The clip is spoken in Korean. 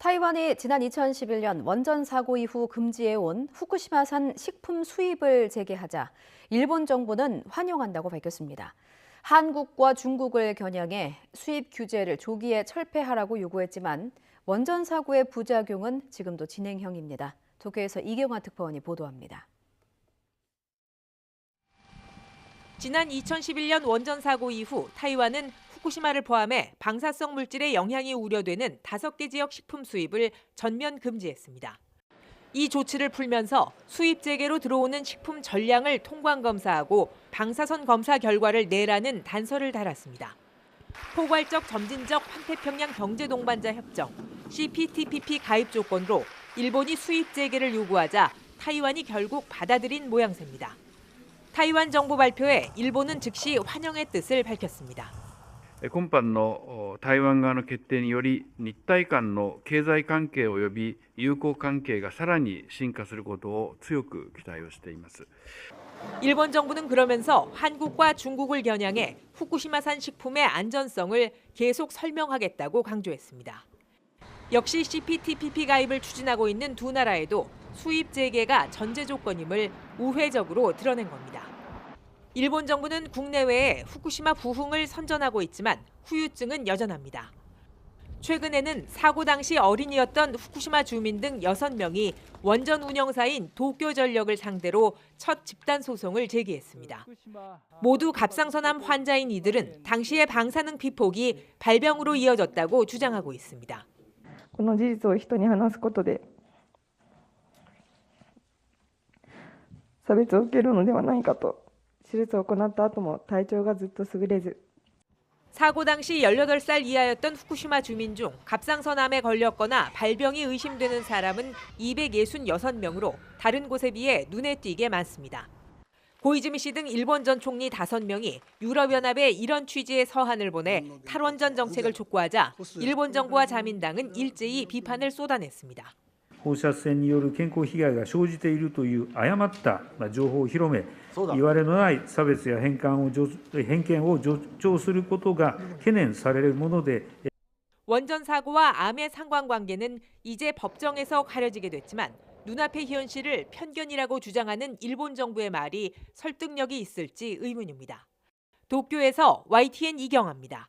타이완이 지난 2011년 원전 사고 이후 금지해온 후쿠시마산 식품 수입을 재개하자 일본 정부는 환영한다고 밝혔습니다. 한국과 중국을 겨냥해 수입 규제를 조기에 철폐하라고 요구했지만 원전 사고의 부작용은 지금도 진행형입니다. 도쿄에서 이경화 특파원이 보도합니다. 지난 2011년 원전 사고 이후 타이완은 후쿠시마를 포함해 방사성 물질의 영향이 우려되는 5개 지역 식품 수입을 전면 금지했습니다. 이 조치를 풀면서 수입 재개로 들어오는 식품 전량을 통관 검사하고 방사선 검사 결과를 내라는 단서를 달았습니다. 포괄적 점진적 환태평양 경제동반자 협정 CPTPP 가입 조건으로 일본이 수입 재개를 요구하자 타이완이 결국 받아들인 모양새입니다. 타이완 정부 발표에 일본은 즉시 환영의 뜻을 밝혔습니다. 今般の台湾側の決定により日台間の経済関係及び友好関係がさらに深化することを強く期待をしています。 일본 정부는 그러면서 한국과 중국을 겨냥해 후쿠시마산 식품의 안전성을 계속 설명하겠다고 강조했습니다. 역시 CPTPP 가입을 추진하고 있는 두 나라에도 수입 재개가 전제 조건임을 우회적으로 드러낸 겁니다. 일본 정부는 국내외에 후쿠시마 부흥을 선전하고 있지만 후유증은 여전합니다. 최근에는 사고 당시 어린이였던 후쿠시마 주민 등 6명이 원전 운영사인 도쿄전력을 상대로 첫 집단 소송을 제기했습니다. 모두 갑상선암 환자인 이들은 당시의 방사능 피폭이 발병으로 이어졌다고 주장하고 있습니다. この事実を人に話すことで差別を受けるのではないかと手術を行った後も体調がずっと優れず 사고 당시 18살 이하였던 후쿠시마 주민 중 갑상선암에 걸렸거나 발병이 의심되는 사람은 266명으로 다른 곳에 비해 눈에 띄게 많습니다. 고이즈미 씨 등 일본 전 총리 5명이 유럽연합에 이런 취지의 서한을 보내 탈원전 정책을 촉구하자 일본 정부와 자민당은 일제히 비판을 쏟아냈습니다. 放射線による健康被害が生じているという誤った情報を広め、いわれのない差別や偏見を助長することが懸念されるもので 원전 사고와 암의 상관관계는 이제 법정에서 가려지게 됐지만 눈앞의 현실을 편견이라고 주장하는 일본 정부의 말이 설득력이 있을지 의문입니다. 도쿄에서 YTN 이경아입니다.